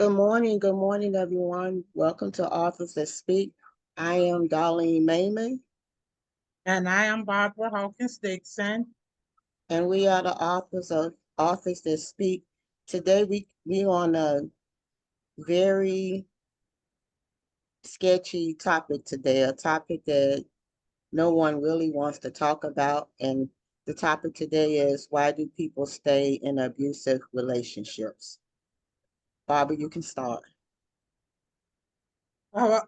Good morning, everyone. Welcome to Authors That Speak. I am Darlene Mayman, And I am Barbara Hawkins Dixon. and we are the authors of Authors That Speak. Today, we on a very sketchy topic today, a topic that no one really wants to talk about. And the topic today is, why do people stay in abusive relationships? Barbara, you can start.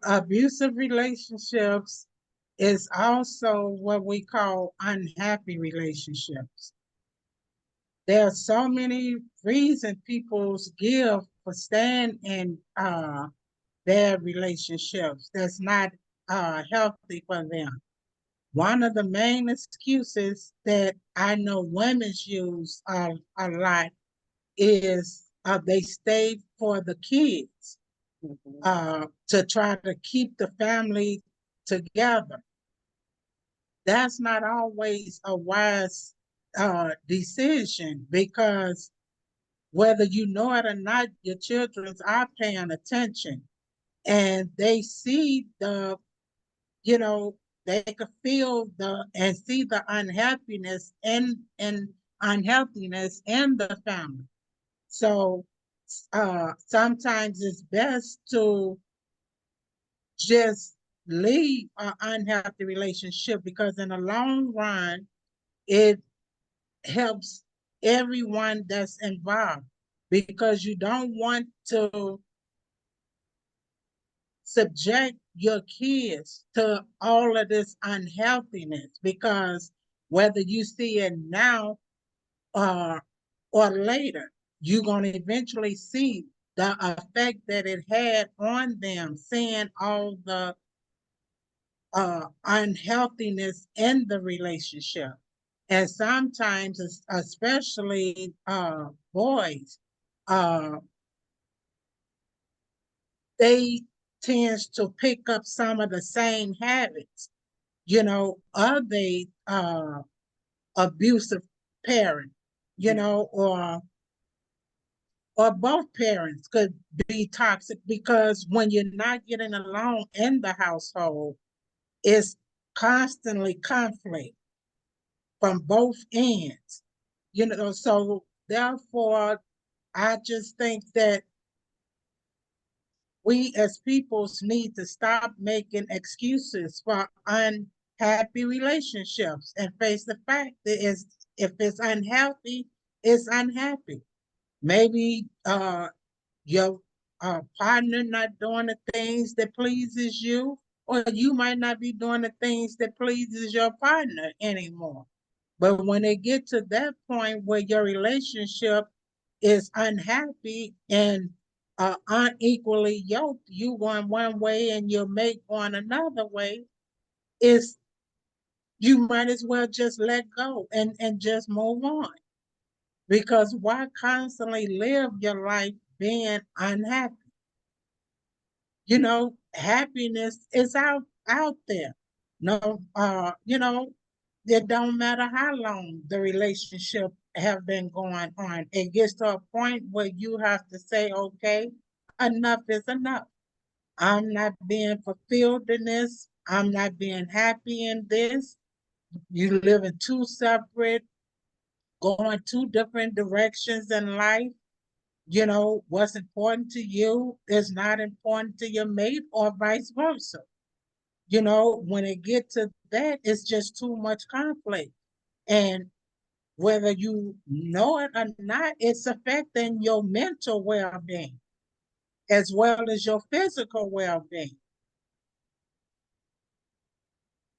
Abusive relationships is also what we call unhappy relationships. There are so many reasons people give for staying in their relationships that's not healthy for them. One of the main excuses that I know women use a lot is they stay for the kids, Mhm. to try to keep the family together. That's not always a wise decision, because whether you know it or not, your children are paying attention, and they see you know, they can feel and see the unhappiness and unhealthiness in the family. So sometimes it's best to just leave an unhealthy relationship, because in the long run, it helps everyone that's involved, because you don't want to subject your kids to all of this unhealthiness, because whether you see it now uh, or later, you're going to eventually see the effect that it had on them, seeing all the unhealthiness in the relationship. And sometimes, especially boys, uh, they tend to pick up some of the same habits, of the abusive parent, or both parents could be toxic, because when you're not getting along in the household, it's constantly conflict from both ends. So therefore, I just think that we as peoples need to stop making excuses for unhappy relationships and face the fact that if it's unhealthy, it's unhappy. Maybe your partner not doing the things that pleases you, or you might not be doing the things that pleases your partner anymore. But when it get to that point where your relationship is unhappy and unequally yoked, you going one way and your mate going another way, is you might as well just let go and just move on. Because why constantly live your life being unhappy? Happiness is out there. No, it don't matter how long the relationship have been going on. It gets to a point where you have to say, okay, enough is enough. I'm not being fulfilled in this. I'm not being happy in this. You live in two separate, going two different directions in life. What's important to you is not important to your mate, or vice versa. When it gets to that, it's just too much conflict. And whether you know it or not, it's affecting your mental well-being as well as your physical well-being.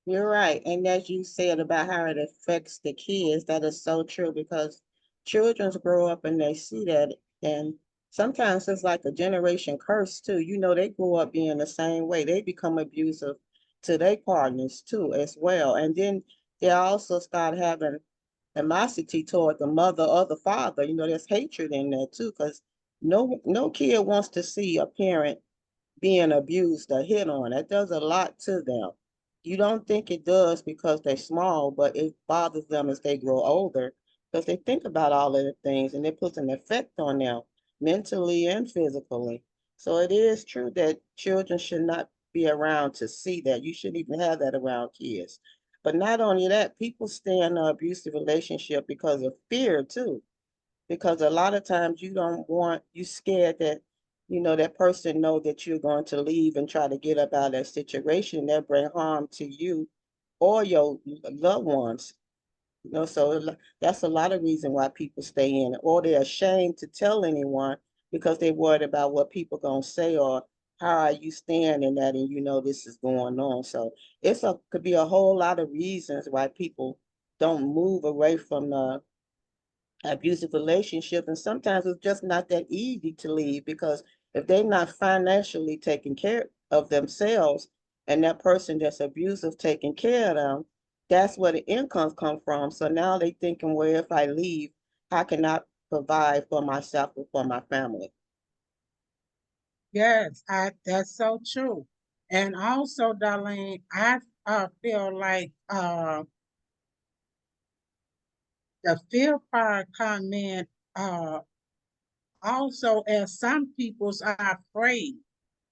You're right. And as you said about how it affects the kids, that is so true, because children grow up and they see that. And sometimes it's like a generation curse too. They grow up being the same way. They become abusive to their partners too, as well. And then they also start having animosity toward the mother or the father. There's hatred in there too, because no kid wants to see a parent being abused or hit on. That does a lot to them. You don't think it does because they're small, but it bothers them as they grow older, because they think about all of the things, and it puts an effect on them mentally and physically. So it is true that children should not be around to see that. You shouldn't even have that around kids. But not only that, people stay in an abusive relationship because of fear too. Because a lot of times you scared that, that person know that you're going to leave and try to get up out of that situation that bring harm to you or your loved ones. So that's a lot of reason why people stay in it, or they're ashamed to tell anyone because they're worried about what people gonna say or how are you staying in that, and this is going on. So could be a whole lot of reasons why people don't move away from the abusive relationship, and sometimes it's just not that easy to leave because if they're not financially taking care of themselves and that person that's abusive taking care of them, that's where the incomes come from. So now they thinking, well, if I leave, how can I provide for myself and for my family? Yes, that's so true. And also, Darlene, I feel like the fear part come in also as some peoples are afraid,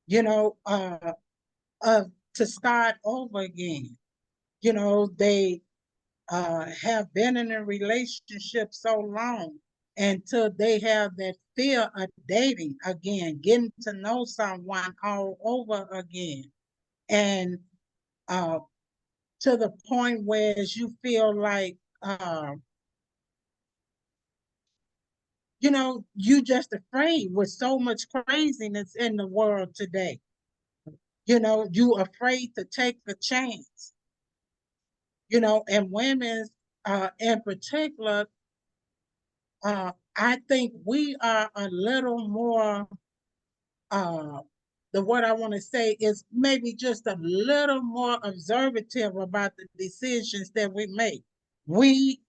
you know, of to start over again. They have been in a relationship so long until they have that fear of dating again, getting to know someone all over again. And uh, to the point where you feel like, you just afraid with so much craziness in the world today. You afraid to take the chance, and women in particular, I think we are a little more, uh, the what I want to say is maybe just a little more observative about the decisions that we make. We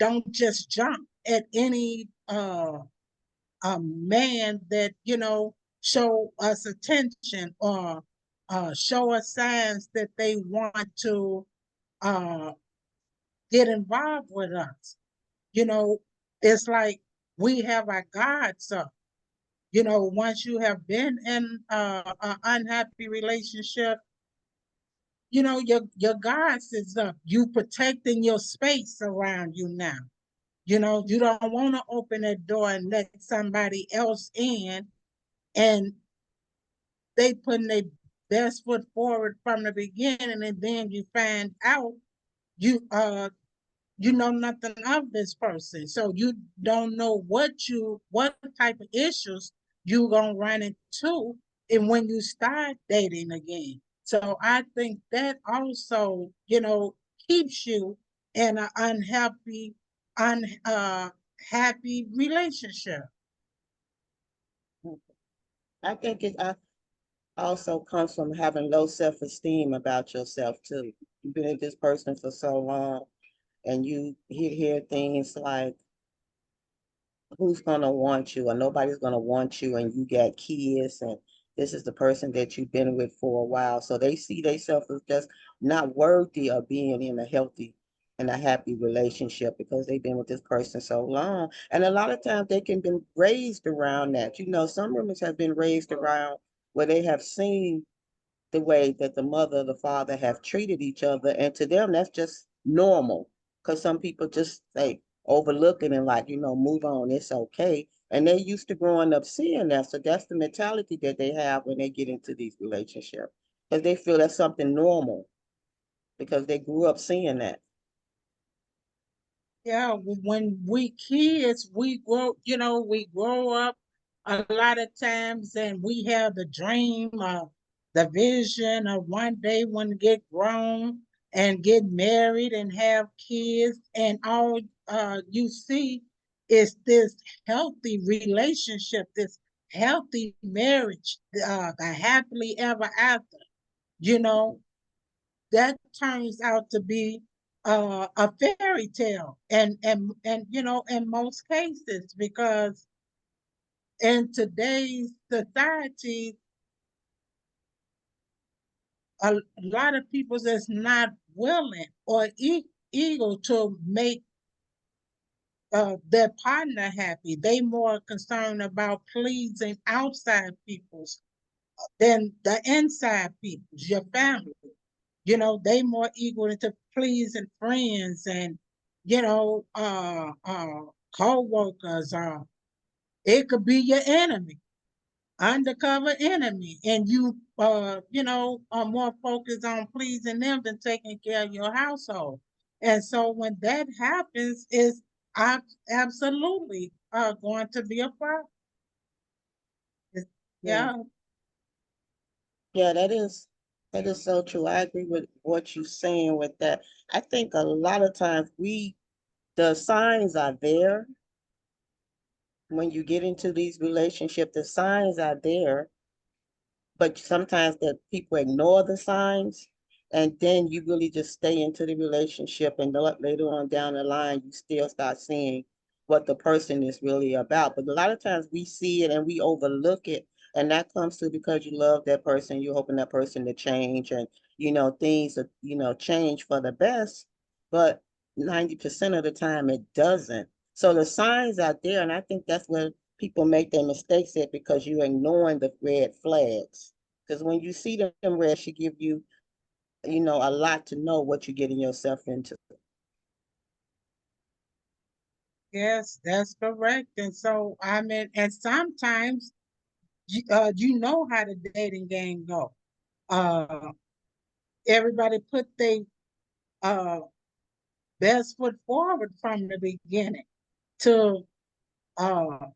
don't just jump at any a man that show us attention or show us signs that they want to uh, get involved with us. You know, it's like we have our guards up. Once you have been in an unhappy relationship, your guards is up. You protecting your space around you now. You don't want to open that door and let somebody else in, and they putting their best foot forward from the beginning, and then you find out you know nothing of this person, so you don't know what type of issues you gonna run into, and when you start dating again. So I think that also keeps you in an happy relationship. I think it also comes from having low self-esteem about yourself too. You've been with this person for so long, and you hear things like, who's gonna want you, or nobody's gonna want you, and you got kids, and this is the person that you've been with for a while. So they see themselves as just not worthy of being in a healthy and a happy relationship because they've been with this person so long. And a lot of times they can be raised around that. Some women have been raised around where they have seen the way that the mother or the father have treated each other. And to them, that's just normal. Because some people just say, overlook it and like, move on, it's okay. And they used to growing up seeing that. So that's the mentality that they have when they get into these relationships. Because they feel that's something normal because they grew up seeing that. Yeah, when we kids, we grow up a lot of times and we have the dream of the vision of one day when we get grown and get married and have kids, and all you see is this healthy relationship, this healthy marriage, the happily ever after. You know, that turns out to be a fairy tale, and in most cases, because in today's society, a lot of people that's not willing or eager to make their partner happy. They more concerned about pleasing outside people's than the inside people's, your family. You know, they more eager to pleasing friends and, you know, co-workers. It could be your enemy, undercover enemy, and you know, are more focused on pleasing them than taking care of your household. And so when that happens, it's absolutely going to be a problem. It's- Yeah. yeah, Yeah, that is so true. I agree with what you're saying with that. I think a lot of times the signs are there when you get into these relationships, the signs are there, but sometimes that people ignore the signs, and then you really just stay into the relationship, and later on down the line you still start seeing what the person is really about. But a lot of times we see it and we overlook it, and that comes to because you love that person, you're hoping that person to change, and things that change for the best, but 90% of the time it doesn't. So the signs out there, and I think that's where people make their mistakes at, because you're ignoring the red flags. Because when you see them red, should give you, a lot to know what you're getting yourself into. yes, that's correct. And so I mean, and sometimes you know how the dating game go. Uh, everybody put their uh best foot forward from the beginning to uh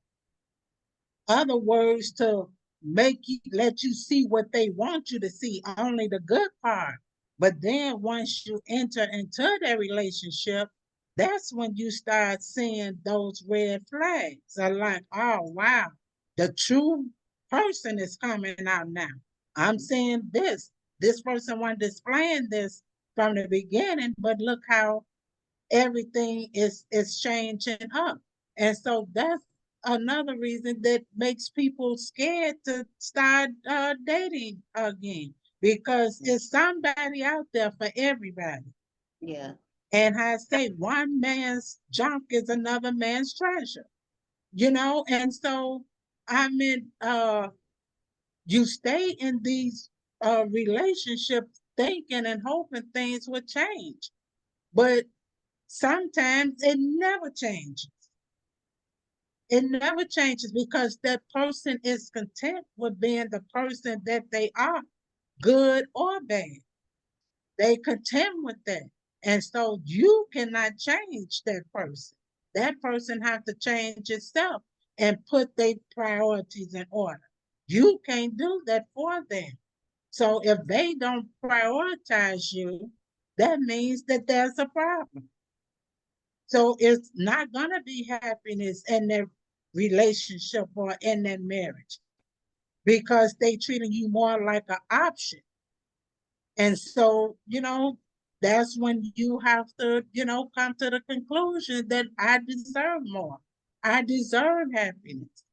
other words to let you see what they want you to see, only the good part. But then once you enter into that relationship, that's when you start seeing those red flags. Are like, oh wow, the true person is coming out now. I'm seeing this. This person was displaying this from the beginning, but look how everything is changing up. And so that's another reason that makes people scared to start dating again, because it's somebody out there for everybody. Yeah. And I say one man's junk is another man's treasure, you know. And so I mean, you stay in these relationships thinking and hoping things will change, but sometimes it never changes. It never changes because that person is content with being the person that they are, good or bad. They content with that. And so you cannot change that person. That person have to change itself and put their priorities in order. You can't do that for them. So if they don't prioritize you, that means that there's a problem. So it's not gonna be happiness in their relationship or in their marriage because they treating you more like an option. And so, you know, that's when you have to, you know, come to the conclusion that I deserve more. I deserve happiness.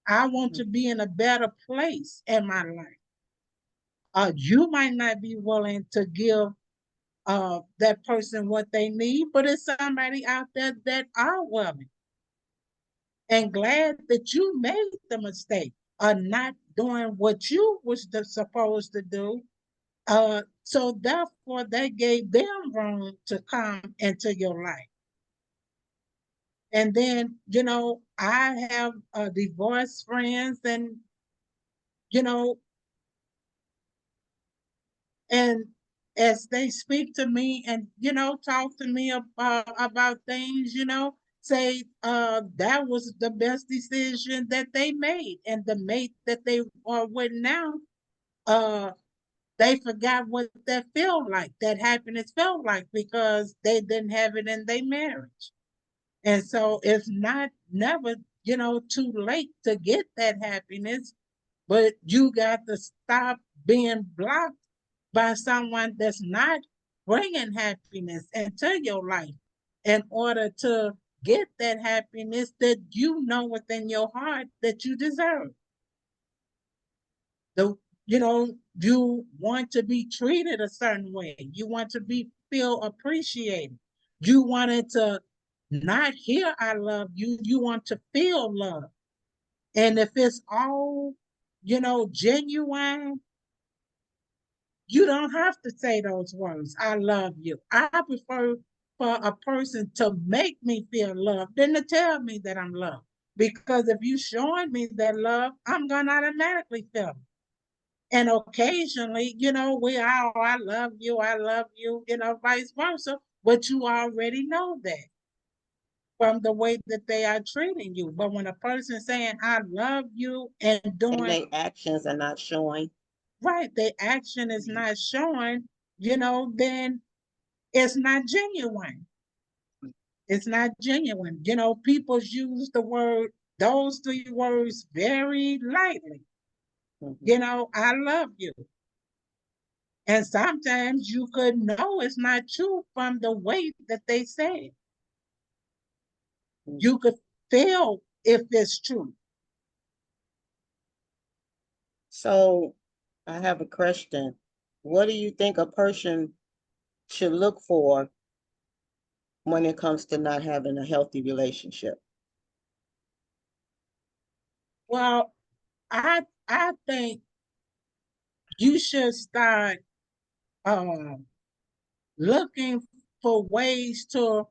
I want to be in a better place in my life. You might not be willing to give that person what they need, but it's somebody out there that are willing, and glad that you made the mistake of not doing what you was supposed to do. So therefore, they gave them room to come into your life. And then, you know, I have divorced friends, and you know, and as they speak to me and talk to me about things, say that was the best decision that they made, and the mate that they are with now, uh they forgot what that felt like, that happiness felt like, because they didn't have it in their marriage. And so it's not never too late to get that happiness, but you got to stop being blocked by someone that's not bringing happiness into your life, in order to get that happiness that you know within your heart that you deserve. The you want to be treated a certain way. You want to be feel appreciated. You wanted to not hear I love you. You want to feel love. And if it's all, genuine, you don't have to say those words, I love you. I prefer for a person to make me feel loved than to tell me that I'm loved. Because if you showing me that love, I'm gonna automatically feel it. And occasionally, I love you, vice versa. But you already know that from the way that they are treating you. But when a person saying I love you and And doing their actions are not showing. right, their action is not showing, then it's not genuine. It's not genuine. People use those three words very lightly. Mhm, I love you. And sometimes you could know it's not true from the way that they say it. mhm. You could feel if it's true. So I have a question. What do you think a person should look for when it comes to not having a healthy relationship? Well, I think you should start um, looking for ways to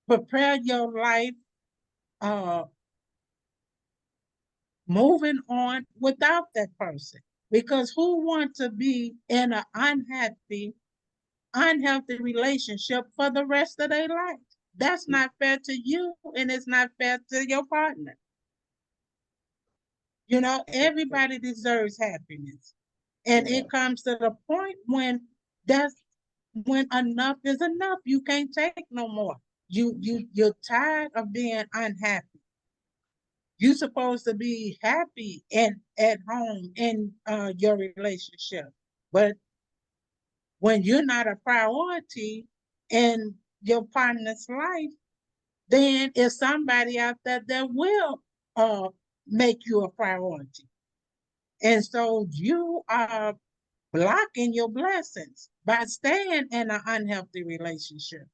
prepare your life, uh, moving on without that person. Because who wants to be in an unhealthy relationship for the rest of their life? That's not fair to you, and it's not fair to your partner. Everybody deserves happiness. And Yeah. it comes to the point that's when enough is enough. You can't take no more. You're tired of being unhappy. You're supposed to be happy and at home in your relationship. But when you're not a priority in your partner's life, then it's somebody out there that will uh, make you a priority. And so you are blocking your blessings by staying in an unhealthy relationship.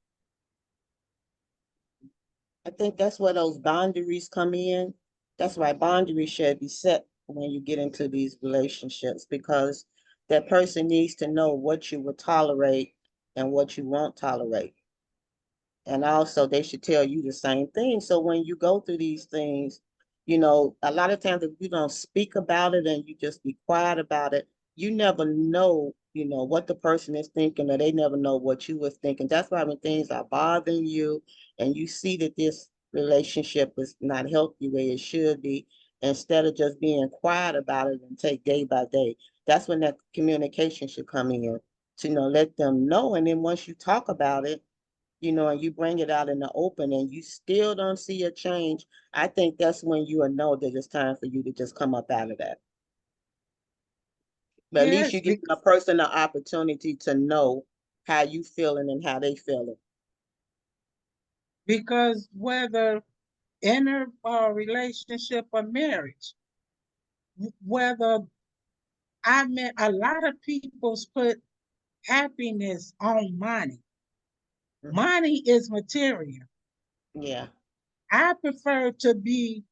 I think that's where those boundaries come in. That's why boundaries should be set when you get into these relationships because that person needs to know what you will tolerate and what you won't tolerate. And also, they should tell you the same thing. So when you go through these things, a lot of times if you don't speak about it and you just be quiet about it, you never know, what the person is thinking, or they never know what you was thinking. That's why when things are bothering you and you see that this relationship is not healthy the way it should be, instead of just being quiet about it and take day by day, that's when that communication should come in to, let them know. And then once you talk about it, and you bring it out in the open and you still don't see a change, I think that's when you will know that it's time for you to just come up out of that. But at least Yes, you give a person the opportunity to know how you feeling and how they feeling. because whether in a relationship or marriage, whether I met a lot of people's put happiness on money. Mhm. Money is material. Yeah. I prefer to be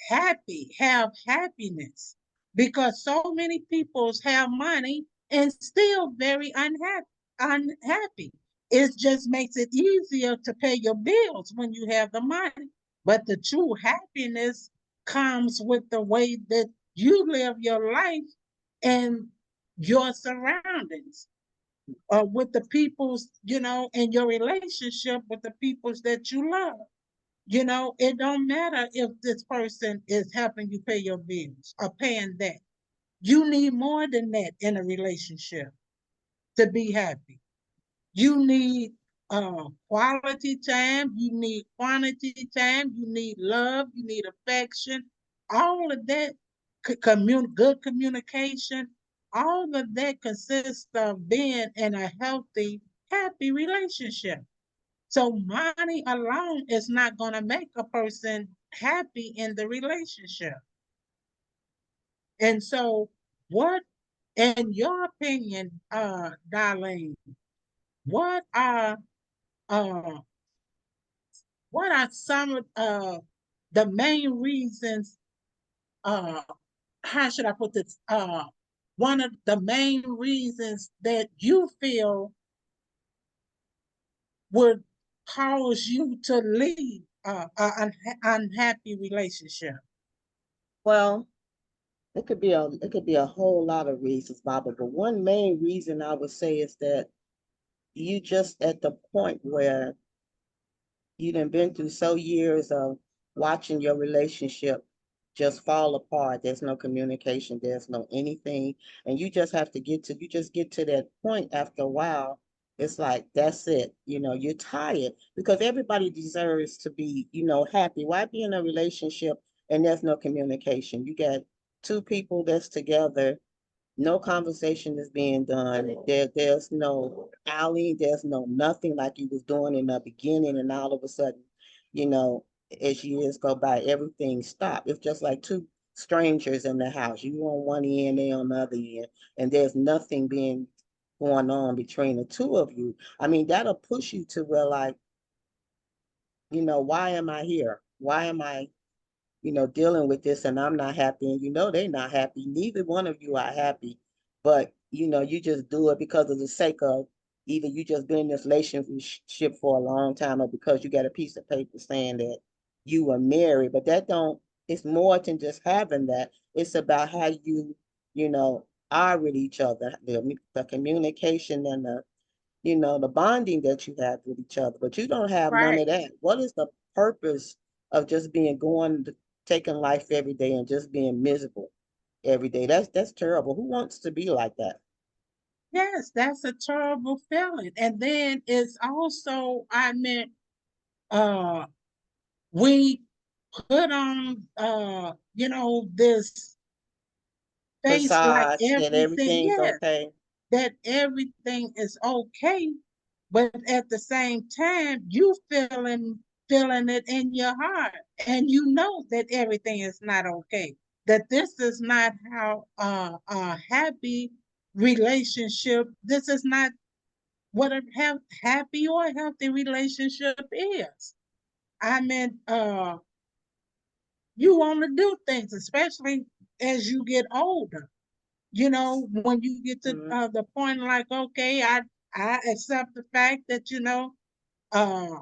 happy, have happiness, because so many people have money and still very unhappy. Unhappy. It just makes it easier to pay your bills when you have the money. But the true happiness comes with the way that you live your life and your surroundings, or with the people's, and your relationship with the peoples that you love. It don't matter if this person is helping you pay your bills or paying that. You need more than that in a relationship to be happy. You need quality time, you need quantity time, you need love, you need affection, all of that, good communication, all of that consists of being in a healthy, happy relationship. So money alone is not going to make a person happy in the relationship. And so, what, in your opinion, Darlene, what are uh, what are some of the main reasons, uh how should I put this? One of the main reasons that you feel would cause you to leave an unhappy relationship. Well, it could be a whole lot of reasons, Baba, but one main reason I would say is that you just at the point where you done been through so years of watching your relationship just fall apart. There's no communication, there's no anything. And you just have to you just get to that point after a while. It's like, that's it. You're tired because everybody deserves to be, happy. Why be in a relationship and there's no communication? You got two people that's together, no conversation is being done. There's no alley, there's no nothing like you was doing in the beginning, and all of a sudden, you know, as years go by, everything stopped. It's just like two strangers in the house. You on one end, they on the other end, and there's nothing being going on between the two of you. I mean, that'll push you to where like, why am I here? Why am I dealing with this and I'm not happy and they're not happy. Neither one of you are happy, but you just do it because of the sake of either you just been in this relationship for a long time or because you got a piece of paper saying that you were married. But that don't, it's more than just having that. It's about how you know, are with each other, the communication and the bonding that you have with each other, but you don't have none Right. of that. What is the purpose of just taking life every day and just being miserable every day? That's terrible. Who wants to be like that? Yes, that's a terrible feeling. And then it's also, I meant, uh, we put on, this face like Facade that everything, everything's yes, okay. that everything is okay, but at the same time, you feeling it in your heart, and you know that everything is not okay. That this is not how a happy relationship. This is not what a happy or healthy relationship is. I mean, you want to do things, especially as you get older. When you get to Mhm. the point like, okay, I accept the fact that uh,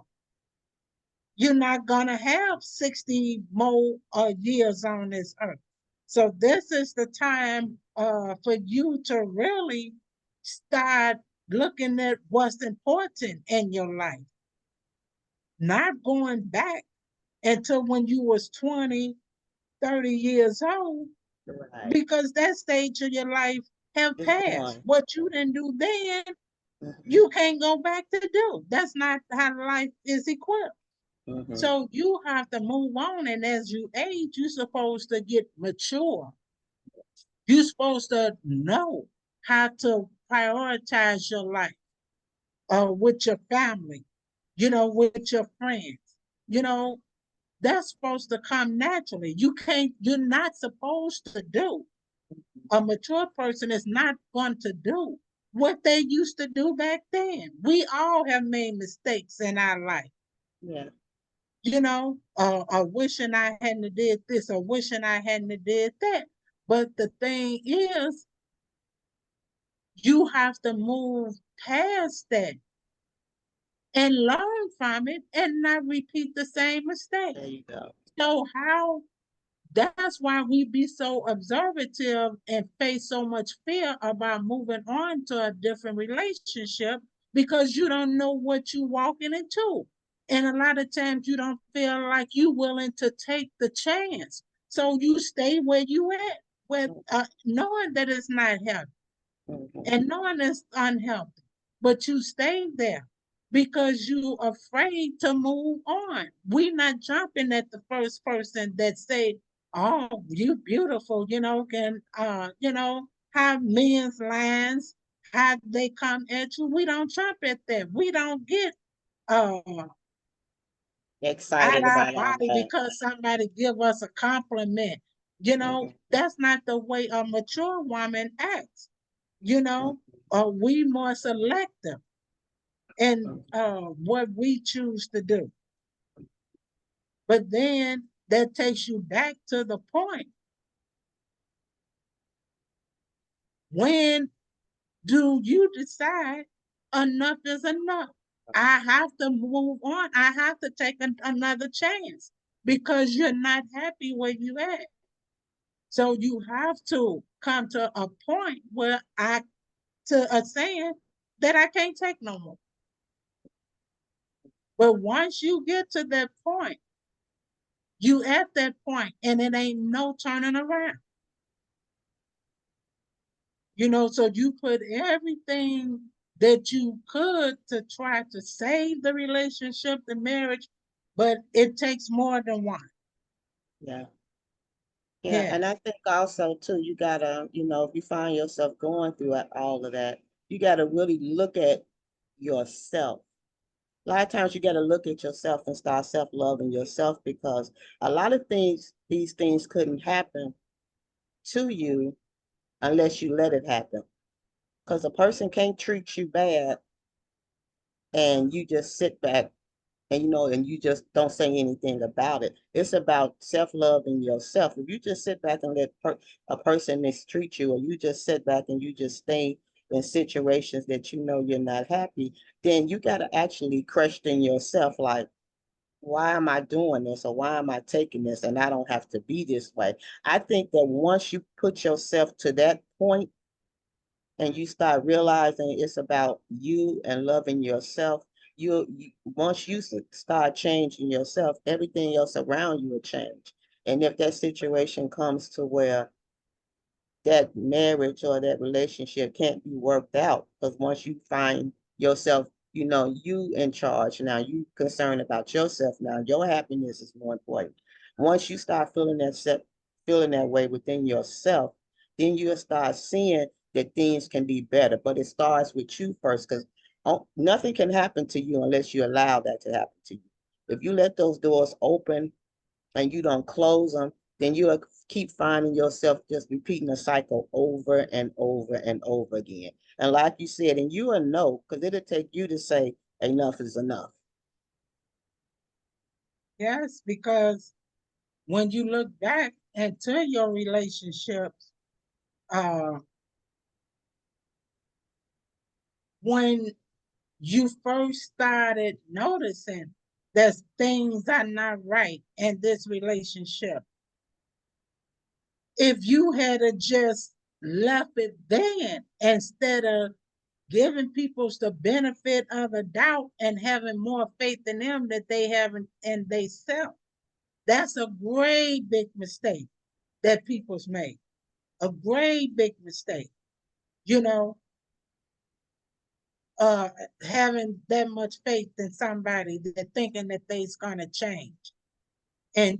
you're not gonna have 60 more years on this earth. So this is the time for you to really start looking at what's important in your life, not going back until when you was 20, 30 years old, Right. because that stage of your life have It's passed. gone. What you didn't do then, Hmm. you can't go back to do. That's not how life is equipped. Hmm. So you have to move on, and as you age, you're supposed to get mature. You're supposed to know how to prioritize your life with your family, with your friends. You know, that's supposed to come naturally. You're not supposed to do. A mature person is not going to do what they used to do back then. We all have made mistakes in our life. Yeah, Wishing I hadn't did this or wishing I hadn't did that. But the thing is, you have to move past that and learn from it and not repeat the same mistake. there you go. So how That's why we be so observative and face so much fear about moving on to a different relationship, because you don't know what you're walking into. And a lot of times you don't feel like you're willing to take the chance. So you stay where you at, with knowing that it's not healthy Hmm. and knowing it's unhealthy, but you stay there because you afraid to move on. We not jumping at the first person that say, "Oh, you beautiful," can have men's lines, how they come at you. We don't jump at that. We don't get uh out Excited our about all body that. because somebody give us a compliment. Hmm. That's not the way a mature woman acts. Hmm. We more selective in Hmm. what we choose to do. But then that takes you back to the point. When do you decide enough is enough? I have to move on. I have to take another chance because you're not happy where you at. So you have to come to a point where to a saying that I can't take no more. But once you get to that point, you at that point and it ain't no turning around. So you put everything that you could to try to save the relationship, the marriage, but it takes more than one. Yeah. Yeah, Yeah. and I think also too, you gotta, if you find yourself going through all of that, you gotta really look at yourself. A lot of times you gotta look at yourself and start self-loving yourself because a lot of these things couldn't happen to you unless you let it happen. Because a person can't treat you bad and you just sit back and you just don't say anything about it. It's about self-loving yourself. If you just sit back and let a person mistreat you, or you just sit back and you just stay in situations that you know you're not happy, then you got to actually question yourself like, why am I doing this or why am I taking this and I don't have to be this way? I think that once you put yourself to that point, and you start realizing it's about you and loving yourself, once you start changing yourself, everything else around you will change. And if that situation comes to where that marriage or that relationship can't be worked out, because once you find yourself, you in charge now, you concerned about yourself now, your happiness is more important. Once you start feeling that way within yourself, then you'll start seeing that things can be better. But it starts with you first, because nothing can happen to you unless you allow that to happen to you. If you let those doors open and you don't close them, then you'll keep finding yourself just repeating the cycle over and over and over again. And like you said, and you will know, because it'll take you to say enough is enough. Yes, because when you look back into your relationships, uh, when you first started noticing that things are not right in this relationship, if you had just left it then instead of giving people the benefit of a doubt and having more faith in them that they have in themselves, that's a great big mistake that people's made. A great big mistake. You know, uh, having that much faith in somebody that thinking that they's gonna change. And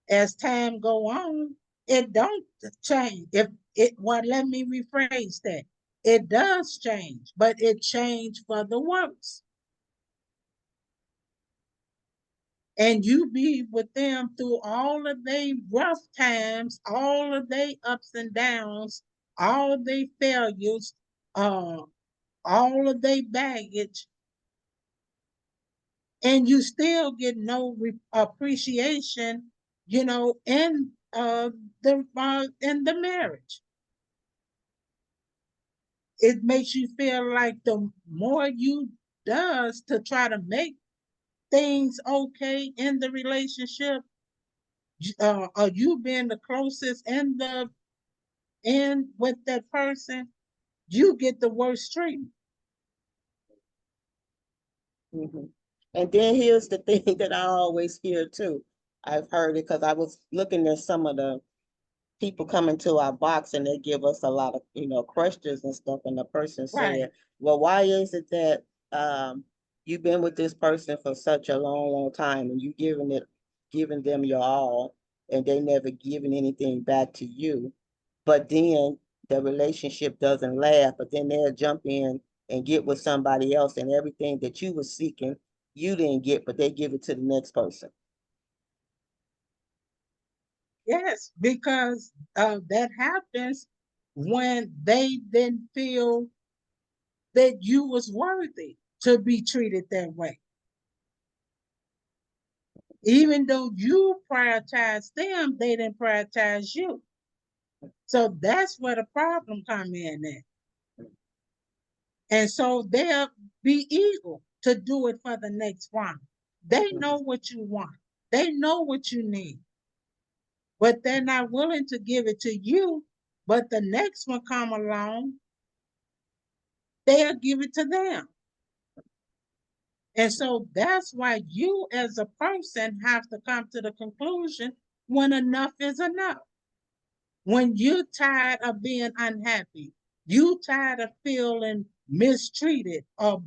as time go on, it don't change. If it well, let me rephrase that. It does change, but it changed for the worse. And you be with them through all of their rough times, all of their ups and downs, all of their failures, uh, all of their baggage, and you still get no appreciation, in the marriage. It makes you feel like the more you does to try to make things okay in the relationship, you being the closest in with that person, you get the worst treatment. Mhm. And then here's the thing that I always hear too. I've heard it because I was looking at some of the people come into our box and they give us a lot of, questions and stuff. And the person Right. said, well, why is it that you've been with this person for such a long, long time and giving them your all and they never giving anything back to you? But then the relationship doesn't last, but then they'll jump in and get with somebody else and everything that you were seeking, you didn't get, but they give it to the next person. Yes, because that happens when they didn't feel that you was worthy to be treated that way. Even though you prioritize them, they didn't prioritize you. So that's where the problem come in at. And so they'll be eager to do it for the next one. They know what you want. They know what you need, but they're not willing to give it to you. But the next one come along, they'll give it to them. And so that's why you as a person have to come to the conclusion when enough is enough. When you're tired of being unhappy, you tired of feeling mistreated or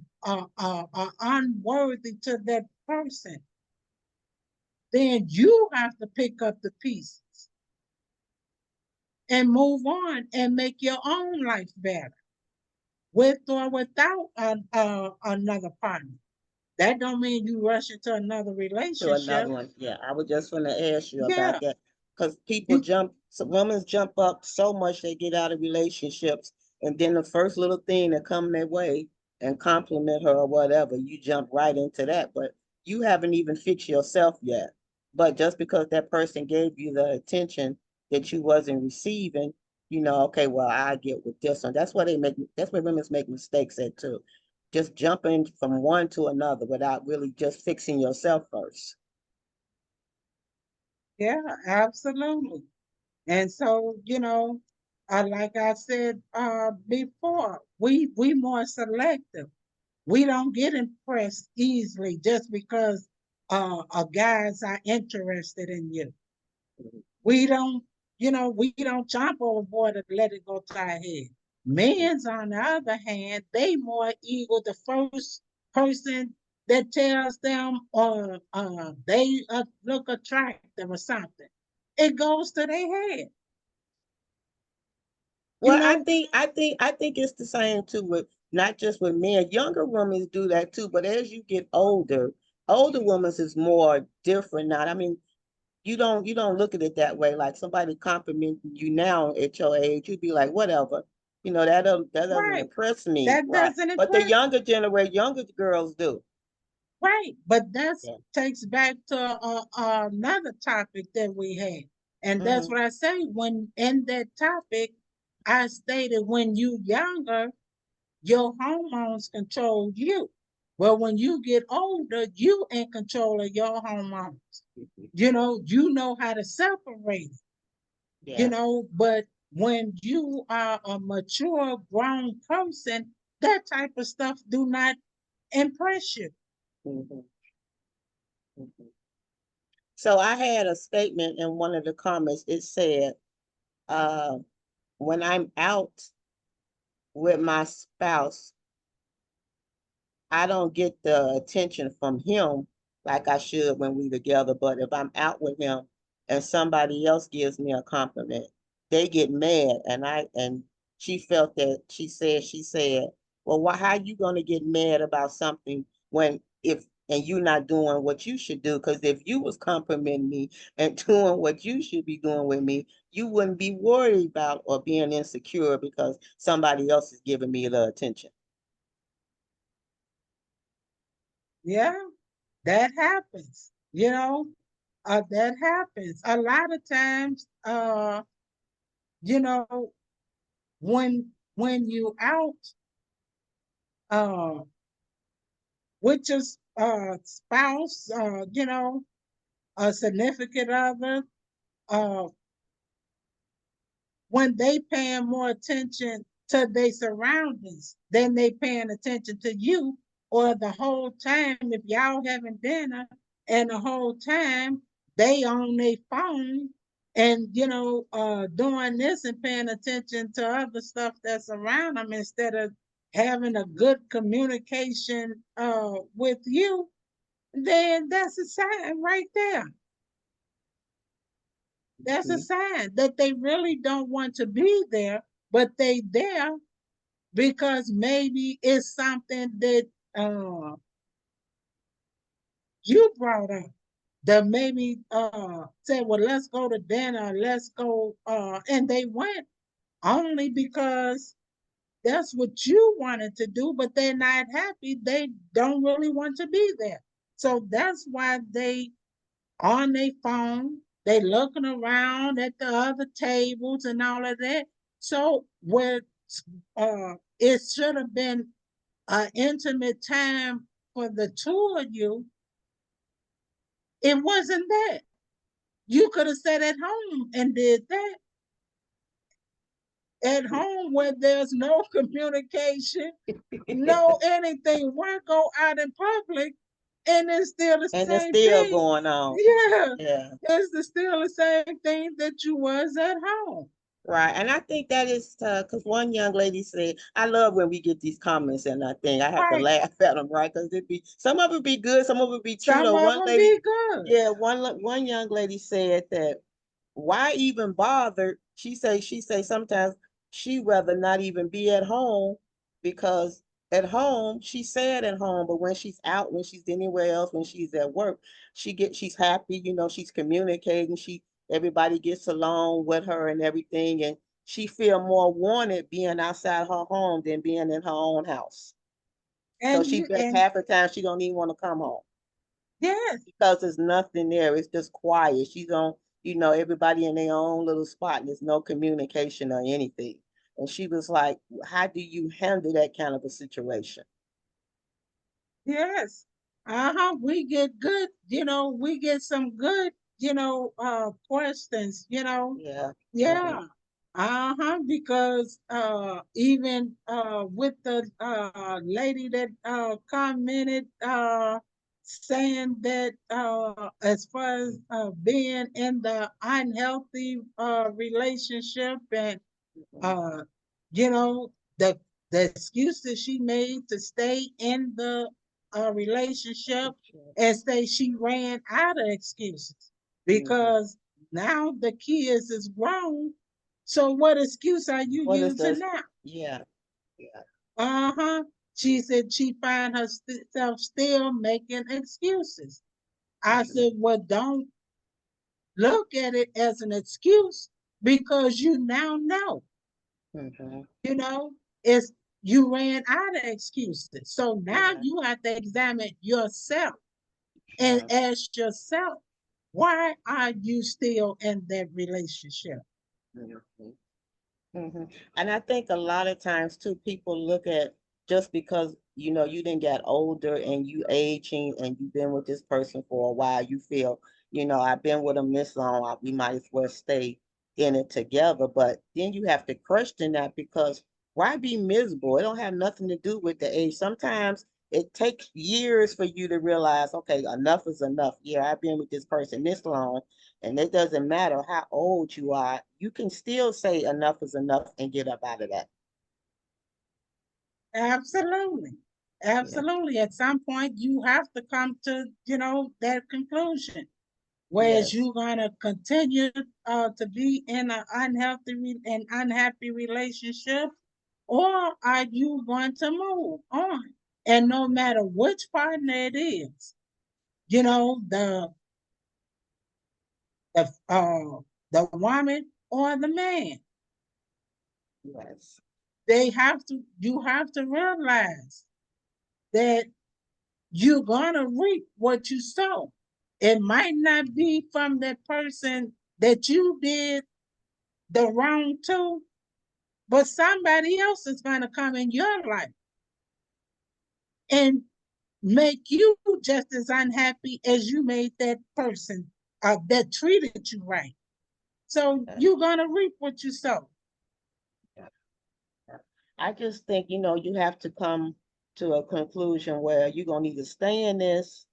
unworthy to that person, then you have to pick up the pieces and move on and make your own life better, with or without another partner. That don't mean you rush into another To another relationship. one. Yeah, I was just gonna ask you about Yeah, that because people you jump, some women jump up so much they get out of relationships, and then the first little thing that come their way and compliment her or whatever, you jump right into that. But you haven't even fixed yourself yet. But just because that person gave you the attention that you wasn't receiving, okay, well, I get with this one. That's why that's where women make mistakes at too. Just jumping from one to another without really just fixing yourself first. yeah, absolutely. And so, like I said before, we more selective. We don't get impressed easily just because guys are interested in you. We don't, we don't jump overboard and let it go to our head. Men's, on the other hand, they more eager the first person that tells them they look attractive or something. It goes to their head. You Well, know, I think it's the same too with not just with men. Younger women do that too, but as you get older, older women is more different now. I mean, you don't look at it that way. Like somebody complimenting you now at your age, you'd be like, whatever. That doesn't right. impress me, That right? doesn't But the impress. younger generation, younger girls do. Right, but that Yeah. takes back to another topic that we had, and that's Hmm. what I say. When in that topic, I stated when you younger, your hormones control you. Well, when you get older, you in control of your hormones. You know how to separate. Yeah. But when you are a mature, grown person, that type of stuff do not impress you. Hmm. Hmm. So I had a statement in one of the comments. It said, uh, when I'm out with my spouse, I don't get the attention from him like I should when we together. But if I'm out with him and somebody else gives me a compliment, they get mad. And she felt that she said, well, why how you gonna get mad about something when if and you not doing what you should do? Because if you was complimenting me and doing what you should be doing with me, you wouldn't be worried about or being insecure because somebody else is giving me the attention. Yeah, that happens. That happens a lot of times. You know, when you out uh with your spouse, a significant other, uh, when they paying more attention to their surroundings than they paying attention to you, or the whole time if y'all having dinner and the whole time they on their phone and doing this and paying attention to other stuff that's around them instead of having a good communication with you, then that's a sign right there. That's a Mhm. sign that they really don't want to be there, but they there because maybe it's something that uh, you brought up. That maybe said, well, let's go to dinner, let's go, and they went only because that's what you wanted to do, but they're not happy. They don't really want to be there. So that's why they on their phone. They looking around at the other tables and all of that. So what it should have been an intimate time for the two of you, it wasn't that. You could have sat at home and did that. At home where there's no communication, no anything. Why go out in public and it's still the And it's same still thing? going on. Yeah, Yeah. still the same thing that you was at home. Right. And I think that is because one young lady said, I love when we get these comments and I think I have to Right. laugh at them, right? Because it be some of it be good, some of it be true. Some Though of one them lady, be good. yeah, one young lady said that why even bother? She say sometimes she rather not even be at home because at home she's sad at home, but when she's out, when she's anywhere else, when she's at work, she's happy, she's communicating, everybody gets along with her and everything, and she feel more wanted being outside her home than being in her own house. So And she you bet and half the time she don't even want to come home yes, because there's nothing there. It's just quiet. She's on, everybody in their own little spot. And there's no communication or anything. And she was like, how do you handle that kind of a situation? yes. Uh-huh. We get good, we get some good, questions, Yeah. Yeah. Hmm. Because even with the lady that commented saying that as far as being in the unhealthy relationship and Hmm. uh you know the the excuses she made to stay in the relationship, and say she ran out of excuses Hmm. because now the kids is grown. So what excuse are you What is using this? now? Yeah. Yeah. Uh-huh. She said she find herself still making excuses. I Hmm. said, well, don't look at it as an excuse, because you now know. Hmm. You know, it's you ran out of excuses. So now Yeah. you have to examine yourself and Yeah. ask yourself, why are you still in that relationship? Hmm. Hmm. And I think a lot of times too, people look at just because you didn't get older and you aging and you've been with this person for a while, you feel, I've been with them this long, we might as well stay in it together. But then you have to question that because why be miserable? It don't have nothing to do with the age. Sometimes it takes years for you to realize, okay, enough is enough. Yeah, I've been with this person this long. And it doesn't matter how old you are, you can still say enough is enough and get up out of that. Absolutely. Yeah. Absolutely. At some point, you have to come to, that conclusion. Whereas Yes. you're going to continue to be in an and unhappy relationship, or are you going to move on? And no matter which partner it is, you know, the the woman or the man, Yes. you have to realize that you're gonna reap what you sow. It might not be from that person that you did the wrong to, but somebody else is gonna come in your life and make you just as unhappy as you made that person that treated you right. So Yeah. you're gonna reap what you sow. Yeah. Yeah. I just think, you have to come to a conclusion where you're going to either stay in this,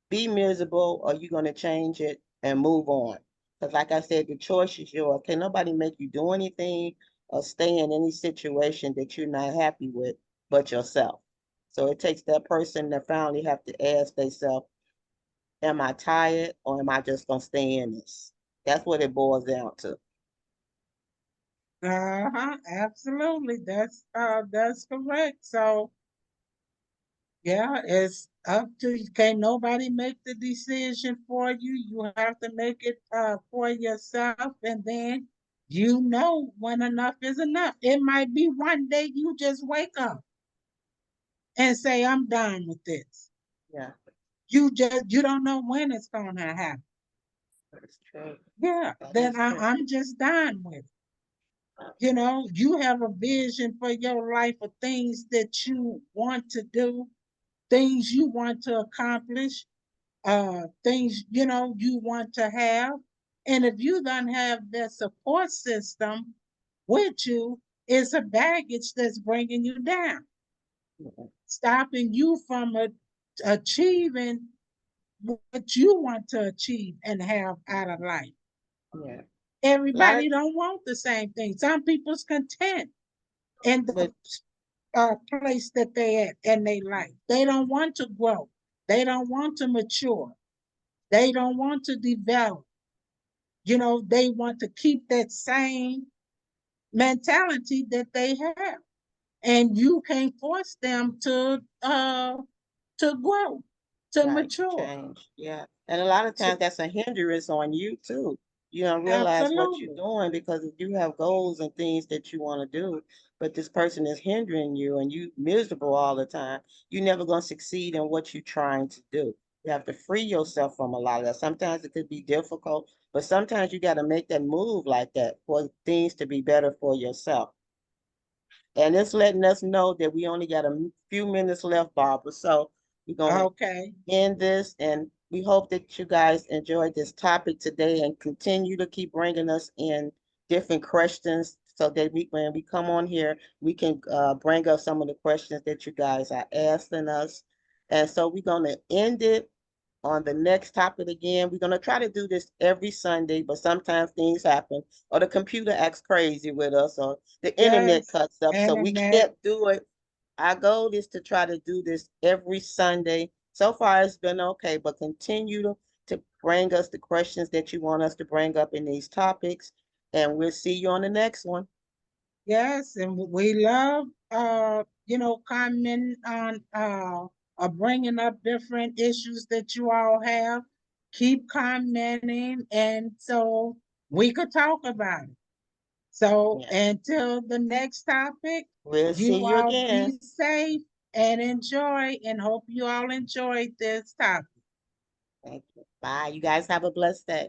be miserable, or you're going to change it and move on. Because, like I said, the choice is yours. Can nobody make you do anything or stay in any situation that you're not happy with but yourself? So it takes that person that finally have to ask themselves, am I tired or am I just gonna stay in this? That's what it boils down to. Uh-huh, absolutely. That's correct. So yeah, it's up to you. Can't nobody make the decision for you. You have to make it for yourself, and then you know when enough is enough. It might be one day you just wake up and say, I'm done with this. Yeah. You don't know when it's gonna happen. That's true. Yeah, That then is true. I'm just done with it. You know, you have a vision for your life of things that you want to do, things you want to accomplish, things you want to have. And if you don't have that support system with you, it's a baggage that's bringing you down, Yeah. stopping you from achieving what you want to achieve and have out of life. Yeah. A lot of, Everybody don't want the same thing. Some people's content in the but place that they at in their life. They don't want to grow. They don't want to mature. They don't want to develop. They want to keep that same mentality that they have. And you can't force them to grow, to right, to mature. change. Yeah. And a lot of To, times that's a hindrance on you too. You don't realize what you're absolutely. doing because you have goals and things that you want to do, but this person is hindering you and you miserable all the time. You're never going to succeed in what you're trying to do. You have to free yourself from a lot of that. Sometimes it could be difficult, but sometimes you got to make that move like that for things to be better for yourself. And it's letting us know that we only got a few minutes left, Barbara. So we're going to Okay. end this, and we hope that you guys enjoyed this topic today and continue to keep bringing us in different questions so that when we come on here, we can bring up some of the questions that you guys are asking us. And so we're going to end it on the next topic again. We're going to try to do this every Sunday, but sometimes things happen, or the computer acts crazy with us, or the internet Yes. cuts up, so we Internet. can't do it. Our goal is to try to do this every Sunday. So far, it's been okay, but continue to bring us the questions that you want us to bring up in these topics, and we'll see you on the next one. Yes, and we love commenting on bringing up different issues that you all have. Keep commenting, and so we could talk about it. So Yeah, until the next topic, we'll see you you all again. be safe and enjoy, and hope you all enjoyed this topic. Thank you. Bye. You guys have a blessed day.